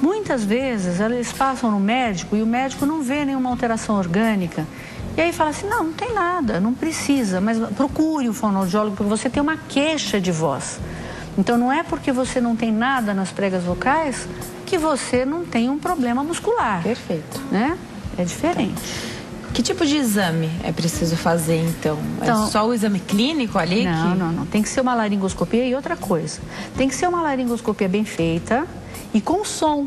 Muitas vezes eles passam no médico e o médico não vê nenhuma alteração orgânica. E aí fala assim, não tem nada, não precisa, mas procure o fonoaudiólogo porque você tem uma queixa de voz. Então não é porque você não tem nada nas pregas vocais que você não tem um problema muscular. Perfeito. Né? É diferente. Que tipo de exame é preciso fazer, então? É só o exame clínico ali? Não. Tem que ser uma laringoscopia e outra coisa. Tem que ser uma laringoscopia bem feita e com som.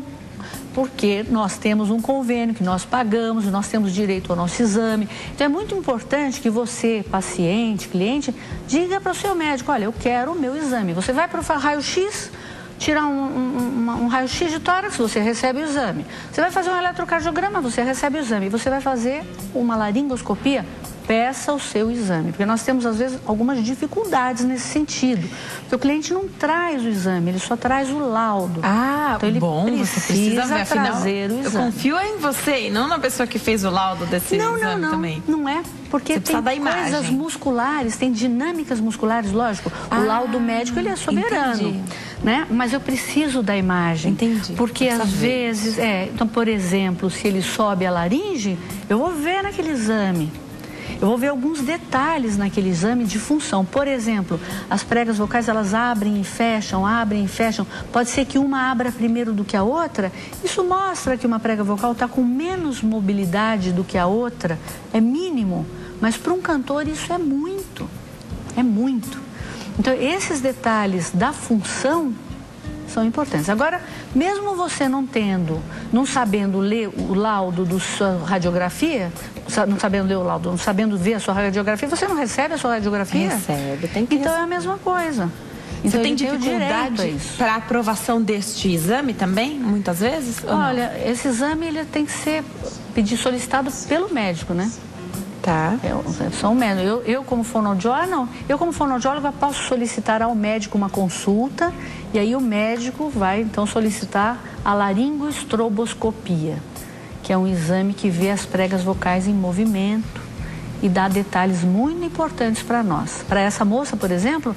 Porque nós temos um convênio que nós pagamos, nós temos direito ao nosso exame. Então é muito importante que você, paciente, cliente, diga para o seu médico, olha, eu quero o meu exame. Você vai para o raio-x, tirar um raio-x de tórax, você recebe o exame. Você vai fazer um eletrocardiograma, você recebe o exame. Você vai fazer uma laringoscopia, peça o seu exame. Porque nós temos, às vezes, algumas dificuldades nesse sentido. Porque o cliente não traz o exame, ele só traz o laudo. Então ele você precisa ver, afinal, trazer o exame. Eu confio em você e não na pessoa que fez o laudo desse exame também. Não é. Porque tem coisas musculares, tem dinâmicas musculares, lógico. O laudo médico, ele é soberano. Né? Mas eu preciso da imagem. Entendi. Porque às vezes, então, por exemplo, se ele sobe a laringe, eu vou ver naquele exame. Eu vou ver alguns detalhes naquele exame de função. Por exemplo, as pregas vocais, elas abrem e fecham. Pode ser que uma abra primeiro do que a outra. Isso mostra que uma prega vocal está com menos mobilidade do que a outra. É mínimo. Mas para um cantor isso é muito. É muito. Então, esses detalhes da função são importantes. Agora, mesmo você não sabendo ler o laudo da sua radiografia, não sabendo ler o laudo, não sabendo ver a sua radiografia, você não recebe a sua radiografia? Recebe, tem que Então é a mesma coisa. Você tem dificuldade para aprovação deste exame também, muitas vezes? Olha, esse exame ele tem que ser solicitado pelo médico, né? Tá. São médicos. Eu como fonoaudióloga posso solicitar ao médico uma consulta e aí o médico vai então solicitar a laringoestroboscopia, que é um exame que vê as pregas vocais em movimento e dá detalhes muito importantes para nós. Para essa moça, por exemplo,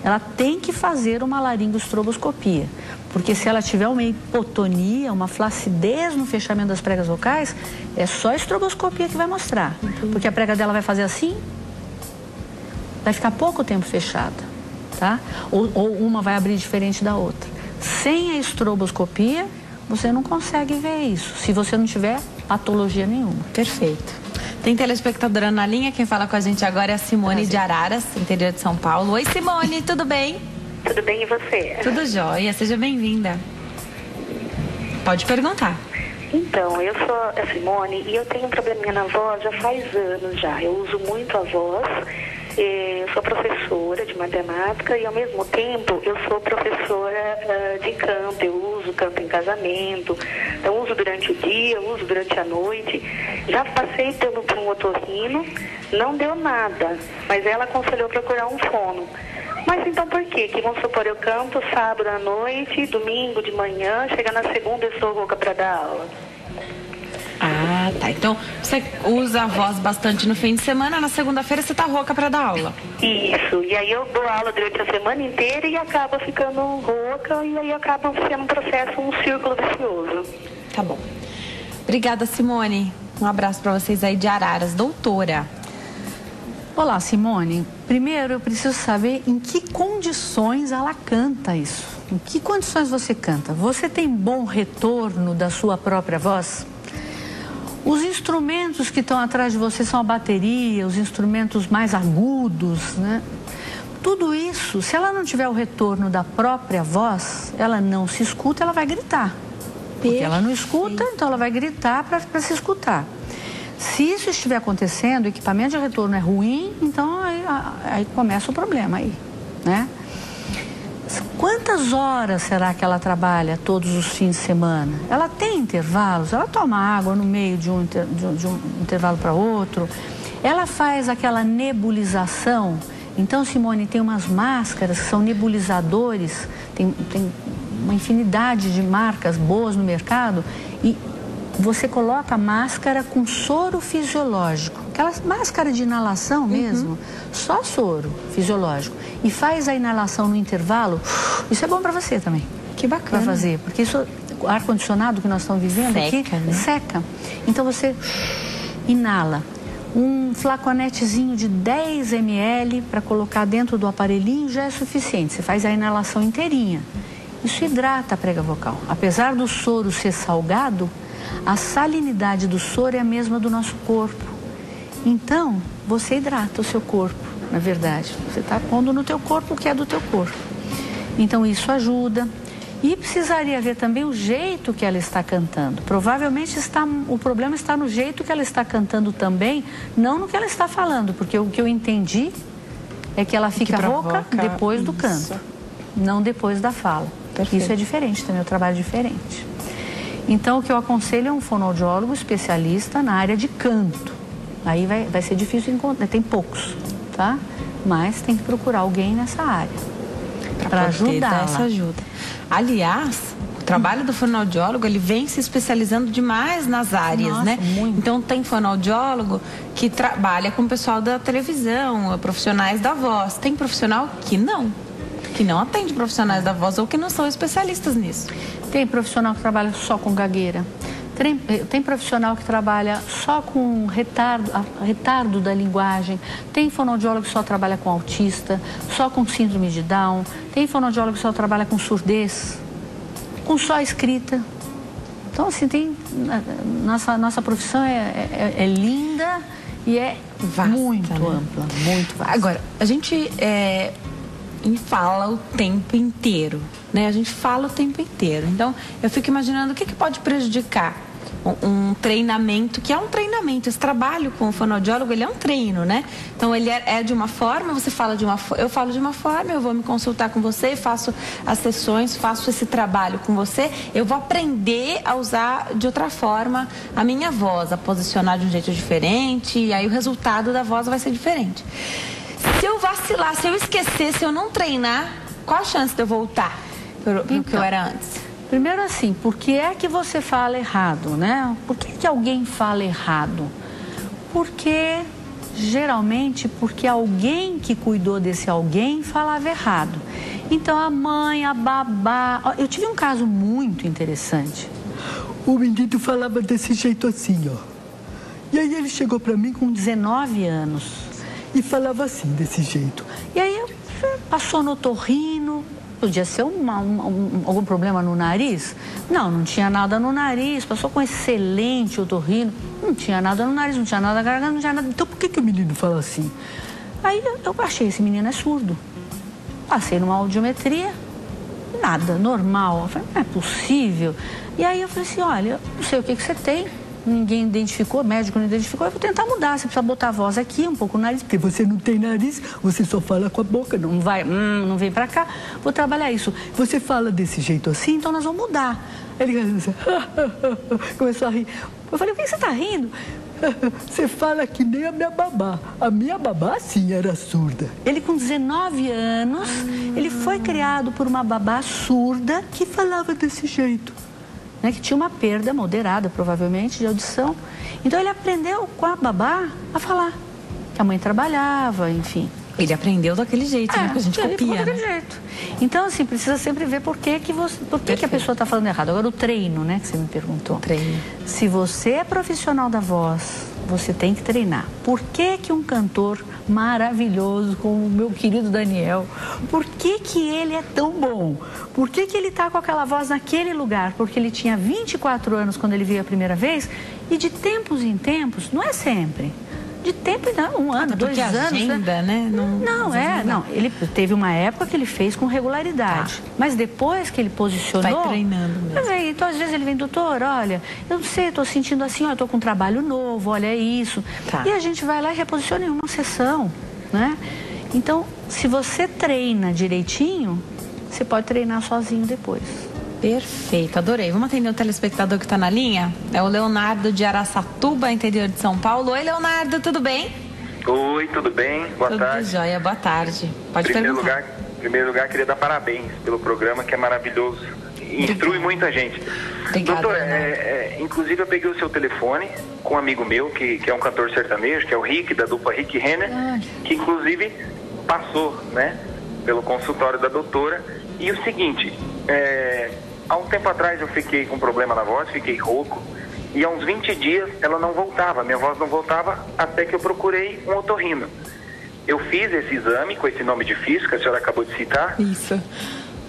ela tem que fazer uma laringoestroboscopia, porque se ela tiver uma hipotonia, uma flacidez no fechamento das pregas vocais, é só a estroboscopia que vai mostrar. Porque a prega dela vai fazer assim, vai ficar pouco tempo fechada, tá? Ou uma vai abrir diferente da outra. Sem a estroboscopia, você não consegue ver isso, se você não tiver patologia nenhuma. Perfeito. Tem telespectadora na linha, quem fala com a gente agora é a Simone de Araras, interior de São Paulo. Oi, Simone, tudo bem? Tudo bem, e você? Tudo jóia, seja bem-vinda. Pode perguntar. Então, eu sou a Simone e eu tenho um probleminha na voz já faz anos já. Eu uso muito a voz, eu sou professora de matemática e ao mesmo tempo eu sou professora de canto. Eu uso canto em casamento, eu uso durante o dia, eu uso durante a noite. Já passei por um otorrino, não deu nada, mas ela aconselhou procurar um fono. Mas então por quê? Que vamos supor, eu canto sábado à noite, domingo de manhã, chega na segunda eu estou rouca para dar aula. Ah, tá. Então você usa a voz bastante no fim de semana, na segunda-feira você tá rouca para dar aula. Isso, e aí eu dou aula durante a semana inteira e acaba ficando rouca e aí acaba sendo um processo, um círculo vicioso. Tá bom. Obrigada, Simone. Um abraço para vocês aí de Araras, doutora. Olá, Simone. Primeiro, eu preciso saber em que condições ela canta isso. Em que condições você canta? Você tem bom retorno da sua própria voz? Os instrumentos que estão atrás de você são a bateria, os instrumentos mais agudos, né? Tudo isso, se ela não tiver o retorno da própria voz, ela não se escuta, ela vai gritar. Porque ela não escuta, então ela vai gritar para se escutar. Se isso estiver acontecendo, o equipamento de retorno é ruim, então aí começa o problema aí, né? Quantas horas será que ela trabalha todos os fins de semana? Ela tem intervalos? Ela toma água no meio de um intervalo para outro? Ela faz aquela nebulização? Então, Simone, tem umas máscaras que são nebulizadores, tem uma infinidade de marcas boas no mercado e você coloca a máscara com soro fisiológico, aquela máscara de inalação mesmo, só soro fisiológico. E faz a inalação no intervalo, isso é bom para você também. Que bacana. Para fazer, porque isso ar-condicionado que nós estamos vivendo aqui, né? Seca. Então você inala um flaconetezinho de 10 ml para colocar dentro do aparelhinho já é suficiente. Você faz a inalação inteirinha. Isso hidrata a prega vocal. Apesar do soro ser salgado, a salinidade do soro é a mesma do nosso corpo. Então, você hidrata o seu corpo, na verdade. Você está pondo no teu corpo o que é do teu corpo. Então, isso ajuda. E precisaria ver também o jeito que ela está cantando. Provavelmente o problema está no jeito que ela está cantando também, não no que ela está falando, porque o que eu entendi é que ela fica rouca depois do canto, não depois da fala. Perfeito. Isso é diferente também, é um trabalho diferente. Então, o que eu aconselho é um fonoaudiólogo especialista na área de canto. Aí vai ser difícil encontrar, tem poucos, tá? Mas tem que procurar alguém nessa área para ajudar essa ajuda. Aliás, o trabalho do fonoaudiólogo, ele vem se especializando demais nas áreas, né? Muito. Então, tem fonoaudiólogo que trabalha com o pessoal da televisão, profissionais da voz. Tem profissional que não atende profissionais da voz ou que não são especialistas nisso. Tem profissional que trabalha só com gagueira. Tem profissional que trabalha só com retardo da linguagem. Tem fonoaudiólogo que só trabalha com autista, só com síndrome de Down. Tem fonoaudiólogo que só trabalha com surdez, com só escrita. Então, assim, nossa profissão é linda e é vasta, muito ampla, muito vasta. Agora, a gente fala o tempo inteiro, né? A gente fala o tempo inteiro. Então, eu fico imaginando o que pode prejudicar um treinamento, que é um treinamento. Esse trabalho com o fonoaudiólogo, ele é um treino, né? Então, ele é de uma forma, você fala de uma forma, eu falo de uma forma, eu vou me consultar com você, faço as sessões, faço esse trabalho com você, eu vou aprender a usar de outra forma a minha voz, a posicionar de um jeito diferente, e aí o resultado da voz vai ser diferente. Se eu vacilar, se eu esquecer, se eu não treinar, qual a chance de eu voltar pro que eu era antes? Primeiro assim, por que é que você fala errado, né? Por que alguém fala errado? Geralmente porque alguém que cuidou desse alguém falava errado. Então a mãe, a babá... Eu tive um caso muito interessante. O menino falava desse jeito assim, ó. E aí ele chegou pra mim com 19 anos. E falava assim, desse jeito. E aí passou no otorrino. Podia ser algum problema no nariz? Não tinha nada no nariz. Passou com excelente otorrino. Não tinha nada no nariz, não tinha nada na garganta, não tinha nada. Então por que o menino fala assim? Aí eu achei, esse menino é surdo. Passei numa audiometria, nada, normal. Eu falei, não é possível. E aí eu falei assim, olha, eu não sei o que você tem. Ninguém identificou, médico não identificou, eu vou tentar mudar. Você precisa botar a voz aqui, um pouco o nariz, porque você não tem nariz, você só fala com a boca, não vai, não vem pra cá. Vou trabalhar isso. Você fala desse jeito assim, então nós vamos mudar. Ele começou a rir. Eu falei, por que você tá rindo? Você fala que nem a minha babá. A minha babá, sim, era surda. Ele, com 19 anos, ele foi criado por uma babá surda que falava desse jeito. Né, que tinha uma perda moderada, provavelmente, de audição. Então, ele aprendeu com a babá a falar. Que a mãe trabalhava, enfim. Ele aprendeu daquele jeito, né? Que a gente copia, daquele jeito. Então, assim, precisa sempre ver por que a pessoa está falando errado. Agora, o treino, né, que você me perguntou. Treino. Se você é profissional da voz, você tem que treinar. Por que um cantor maravilhoso, como o meu querido Daniel, por que ele é tão bom? Por que ele está com aquela voz naquele lugar? Porque ele tinha 24 anos quando ele veio a primeira vez e de tempos em tempos, não é sempre, de tempo em tempo, um ano, 2 anos. Agenda, né? Não, ele teve uma época que ele fez com regularidade, mas depois que ele posicionou... Vai treinando mesmo. Então, às vezes ele vem, doutor, olha, eu não sei, estou sentindo assim, ó, estou com um trabalho novo, olha isso. Tá. E a gente vai lá e reposiciona em uma sessão, né? Então, se você treina direitinho, você pode treinar sozinho depois. Perfeito, adorei. Vamos atender o telespectador que está na linha? É o Leonardo de Araçatuba, interior de São Paulo. Oi, Leonardo, tudo bem? Oi, tudo bem? Boa tarde. Tudo jóia, boa tarde. Pode perguntar. Em primeiro lugar, queria dar parabéns pelo programa, que é maravilhoso. Instrui muita gente. Obrigada, doutor, inclusive eu peguei o seu telefone com um amigo meu, que é um cantor sertanejo, que é o Rick, da dupla Rick Renner, que inclusive passou, né, pelo consultório da doutora. E o seguinte, há um tempo atrás eu fiquei com problema na voz, fiquei rouco, e há uns 20 dias ela não voltava, minha voz não voltava, até que eu procurei um otorrino. Eu fiz esse exame com esse nome difícil que a senhora acabou de citar. Isso.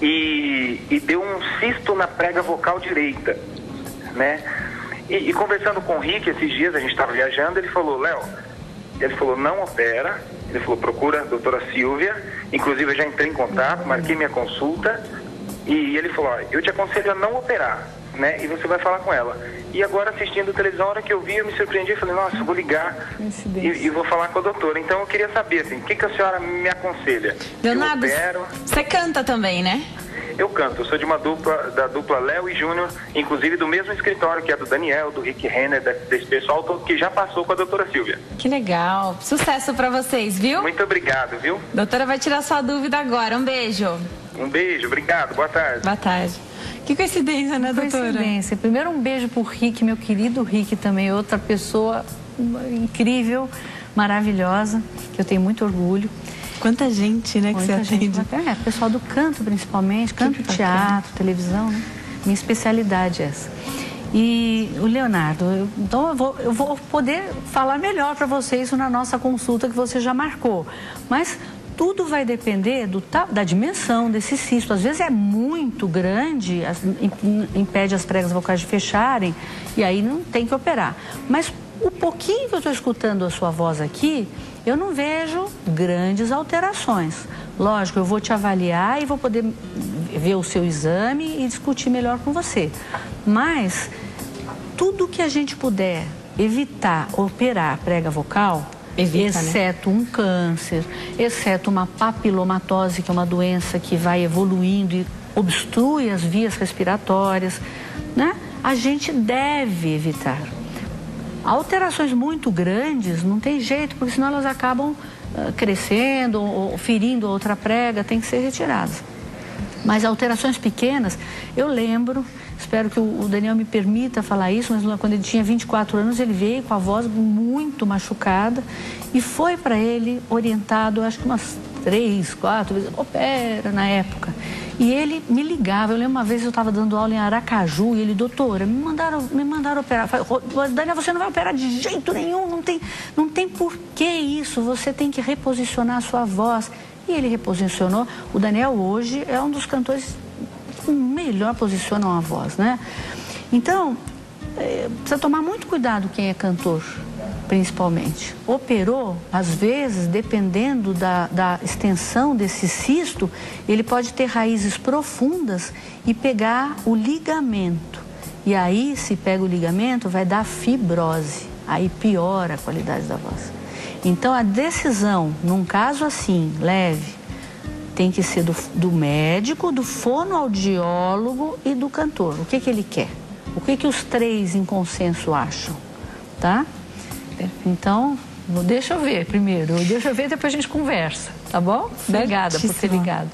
E deu um cisto na prega vocal direita, né? E conversando com o Rick esses dias, a gente estava viajando, ele falou, Léo, não opera, ele falou, procura a doutora Silvia, inclusive eu já entrei em contato, marquei minha consulta, e ele falou, ó, eu te aconselho a não operar, né? E você vai falar com ela. E agora, assistindo televisão, a hora que eu vi, eu me surpreendi, falei, nossa, eu vou ligar e vou falar com a doutora. Então eu queria saber, assim, o que a senhora me aconselha? Leonardo, você canta também, né? Eu canto, eu sou de uma da dupla Léo e Júnior, inclusive do mesmo escritório que é do Daniel, do Rick Renner, desse pessoal todo que já passou com a doutora Silvia. Que legal, sucesso pra vocês, viu? Muito obrigado, viu? A doutora vai tirar sua dúvida agora, um beijo. Um beijo, obrigado, boa tarde. Boa tarde. Que coincidência, né, doutora? Coincidência. Primeiro um beijo pro Rick, meu querido Rick também, outra pessoa incrível, maravilhosa, que eu tenho muito orgulho. Quanta gente, né, que você atende. Pessoal do canto, principalmente, canto, teatro, televisão, né? Minha especialidade é essa. E o Leonardo, então eu vou poder falar melhor para você isso na nossa consulta que você já marcou. Mas tudo vai depender da dimensão desse cisto. Às vezes é muito grande, impede as pregas vocais de fecharem, e aí não tem que operar. Mas o pouquinho que eu estou escutando a sua voz aqui, eu não vejo grandes alterações. Lógico, eu vou te avaliar e vou poder ver o seu exame e discutir melhor com você. Mas tudo que a gente puder evitar operar a prega vocal, exceto um câncer, exceto uma papilomatose, que é uma doença que vai evoluindo e obstrui as vias respiratórias, né? A gente deve evitar. Alterações muito grandes não tem jeito, porque senão elas acabam crescendo ou ferindo outra prega, tem que ser retiradas. Mas alterações pequenas, eu lembro, espero que o Daniel me permita falar isso, mas quando ele tinha 24 anos, ele veio com a voz muito machucada e foi para ele orientado, acho que umas 3, 4 vezes, opera na época. E ele me ligava, eu lembro uma vez eu estava dando aula em Aracaju e ele, doutora, me mandaram operar. Eu falei, Daniel, você não vai operar de jeito nenhum, não tem por que isso, você tem que reposicionar a sua voz. E ele reposicionou. O Daniel hoje é um dos cantores que melhor posicionam a voz, né? Então, precisa tomar muito cuidado quem é cantor, principalmente. Operou, às vezes, dependendo da extensão desse cisto, ele pode ter raízes profundas e pegar o ligamento. E aí, se pega o ligamento, vai dar fibrose. Aí piora a qualidade da voz. Então, a decisão, num caso assim, leve, tem que ser do médico, do fonoaudiólogo e do cantor. O que ele quer? O que os três em consenso acham, tá? Então, deixa eu ver primeiro. Deixa eu ver, depois a gente conversa, tá bom? Obrigada por ter ligado.